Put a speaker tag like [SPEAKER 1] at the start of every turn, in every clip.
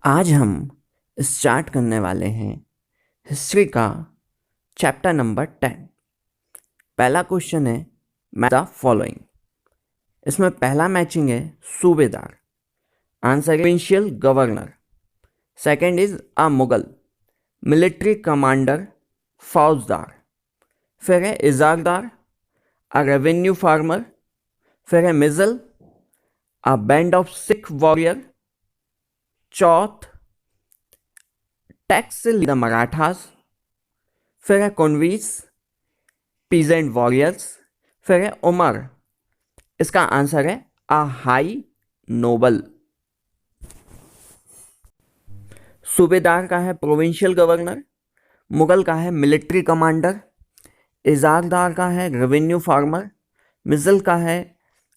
[SPEAKER 1] आज हम स्टार्ट करने वाले हैं हिस्ट्री का चैप्टर नंबर 10। पहला क्वेश्चन है मैच द फॉलोइंग। इसमें पहला मैचिंग है सूबेदार, answer provincial governor. Second is a Mughal, military commander फौजदार। फिर है इजारदार, अ रेवेन्यू फार्मर। फिर है missile, a band of Sikh warrior. Chauth, tax the Marathas. फिर है कॉन्वीस, पीजेंट वॉरियर्स। फिर है उमर, इसका आंसर है अ हाई नोबल। सूबेदार का है प्रोविंशियल गवर्नर, मुगल का है मिलिट्री कमांडर, इजारदार का है रेवेन्यू फार्मर, मिजल का है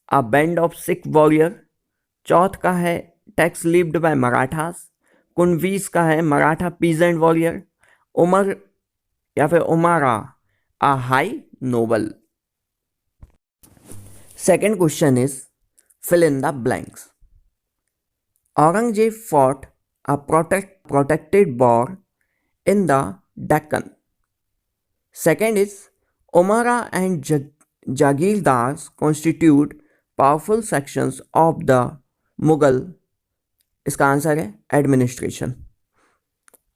[SPEAKER 1] a band of Sikh warrior, chauth का है tax levied by Marathas, Kunbis का है मराठा पीजेंट वॉरियर, उमर या फिर umara a high noble. Second question is fill in the blanks. Aurangzeb fought a protected war in the Deccan. Second is Umara and Jagirdars constitute powerful sections of the Mughal. इसका answer है administration.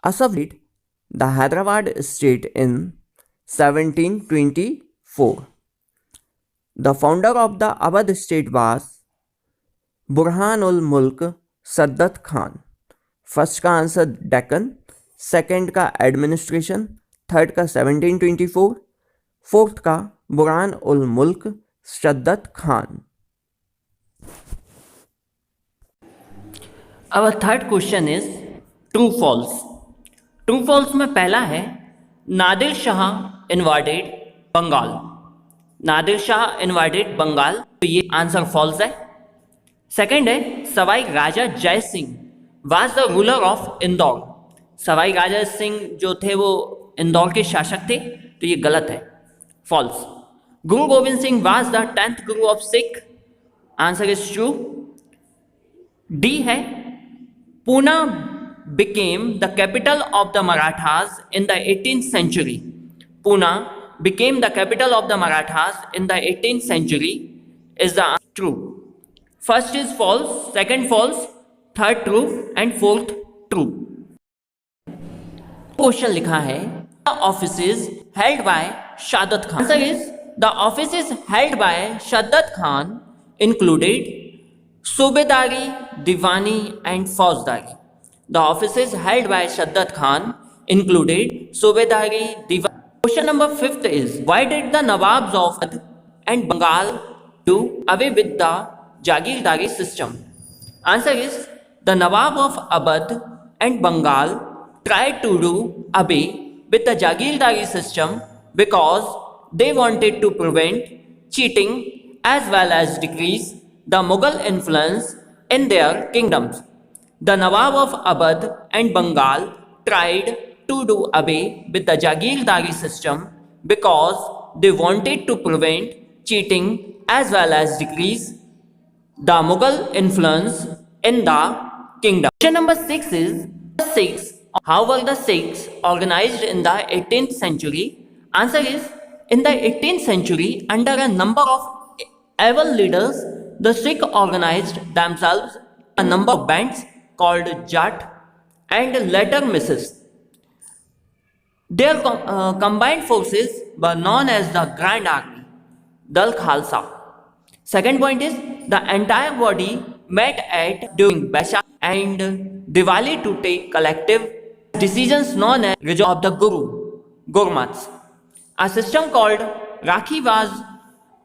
[SPEAKER 1] Asaf led the Hyderabad state in 1724. The founder of the Awadh state was Burhan ul Mulk Saadat Khan. First का answer Deccan, second का administration, third का 1724, fourth का Burhan ul Mulk Saadat Khan.
[SPEAKER 2] Our third question is true false. True false में पहला है नादिर शाह इन्वाडेड बंगाल। नादिर शाह इन्वाडेड बंगाल, तो ये आंसर फॉल्स है। सेकंड है Sawai Raja Jai Singh was the ruler of Indore. Sawai Raja Singh जो थे वो इंदौर के शासक थे, तो ये गलत है, false. Guru Govind Singh was the 10th Guru of Sikh, answer is true. D है Pune became the capital of the Marathas in the 18th century. Pune became the capital of the Marathas in the 18th century is the answer true. First is false, second false, third true and fourth true. Question लिखा है the offices held by Shadat Khan. Answer is the offices held by Shadat Khan included Subedari, Diwani and Fauzdari. The offices held by Shaddat Khan included Subedari, Diwani. Question number 5th is why did the Nawabs of Awadh and Bengal do away with the Jagirdari system? Answer is the Nawab of Awadh and Bengal tried to do away with the Jagirdari system because they wanted to prevent cheating as well as decrease the Mughal influence in their kingdoms. The Nawab of Awadh and Bengal tried to do away with the Jagirdari system because they wanted to prevent cheating as well as decrease the Mughal influence in the kingdom. Question number 6 is Sikhs. How were the Sikhs organized in the 18th century? Answer is in the 18th century, under a number of able leaders, the Sikh organized themselves a number of bands called Jat and later misses. Their combined forces were known as the Grand Army, Dal Khalsa. Second point is the entire body met at during Baisakhi and Diwali to take collective decisions known as Rijal of the Gurmats. A system called Rakhi was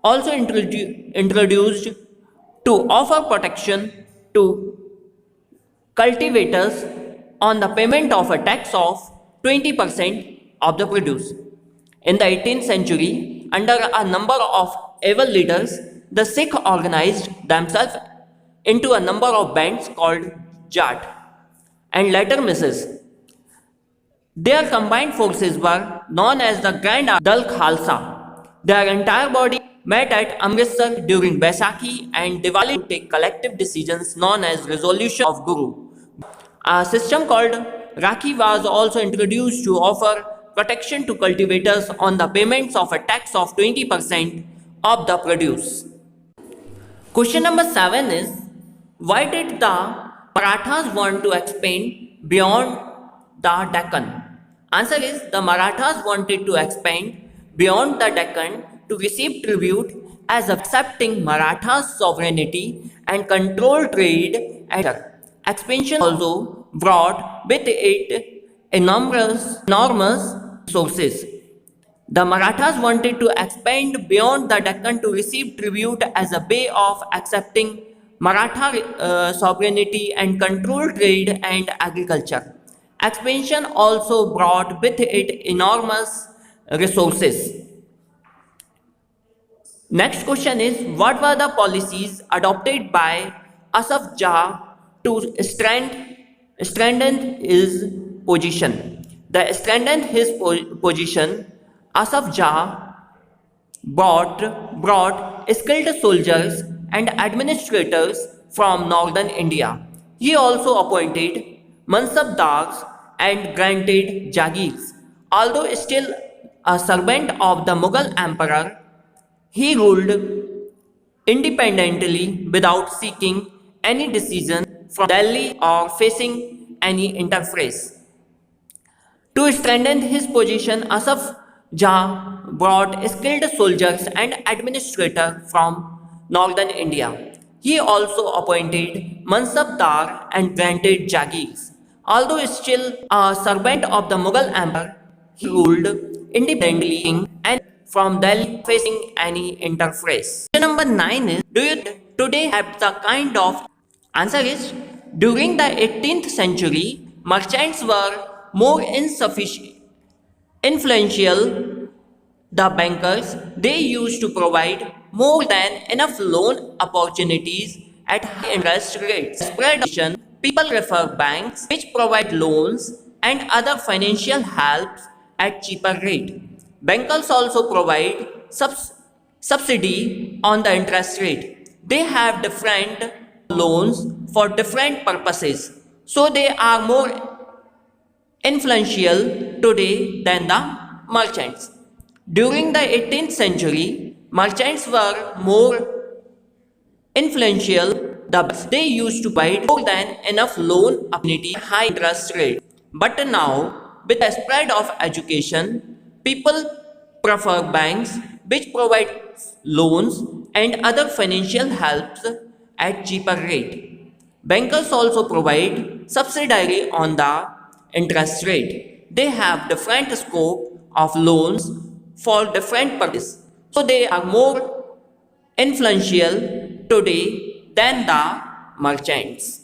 [SPEAKER 2] also introduced to offer protection to cultivators on the payment of a tax of 20% of the produce. In the 18th century, under a number of able leaders, the Sikh organized themselves into a number of bands called Jat and later misses. Their combined forces were known as the Grand Dal Khalsa. Their entire body met at Amritsar during Baisakhi and Diwali to take collective decisions known as Resolution of Guru. A system called Rakhi was also introduced to offer protection to cultivators on the payments of a tax of 20% of the produce. Question number 7 is, why did the Marathas want to expand beyond the Deccan? Answer is, the Marathas wanted to expand beyond the Deccan to receive tribute as accepting Marathas' sovereignty and control trade and expansion also brought with it enormous resources. The Marathas wanted to expand beyond the Deccan to receive tribute as a way of accepting Maratha sovereignty and control trade and agriculture. Expansion also brought with it enormous resources. Next question is, what were the policies adopted by Asaf Jah to strengthen his position? The strengthen his position, Asaf Jah brought skilled soldiers and administrators from northern India. He also appointed mansabdars and granted jagirs. Although still a servant of the Mughal emperor, he ruled independently without seeking any decision from Delhi or facing any interference. To strengthen his position, Asaf Jah brought skilled soldiers and administrators from northern India. He also appointed Mansabdar and granted Jagirs. Although still a servant of the Mughal emperor, he ruled independently and from Delhi facing any interference. Question number 9 is, do you today have the kind of answer is, during the 18th century, merchants were more influential. The bankers, they used to provide more than enough loan opportunities at high interest rates. Spread people prefer banks which provide loans and other financial help at cheaper rate. Bankers also provide subsidy on the interest rate. They have different loans for different purposes. So they are more influential today than the merchants. During the 18th century, merchants were more influential. They used to buy more than enough loan opportunity at high interest rate. But now, with the spread of education, people prefer banks which provide loans and other financial helps at cheaper rate. Bankers also provide subsidy on the interest rate. They have different scope of loans for different purposes. So they are more influential today than the merchants.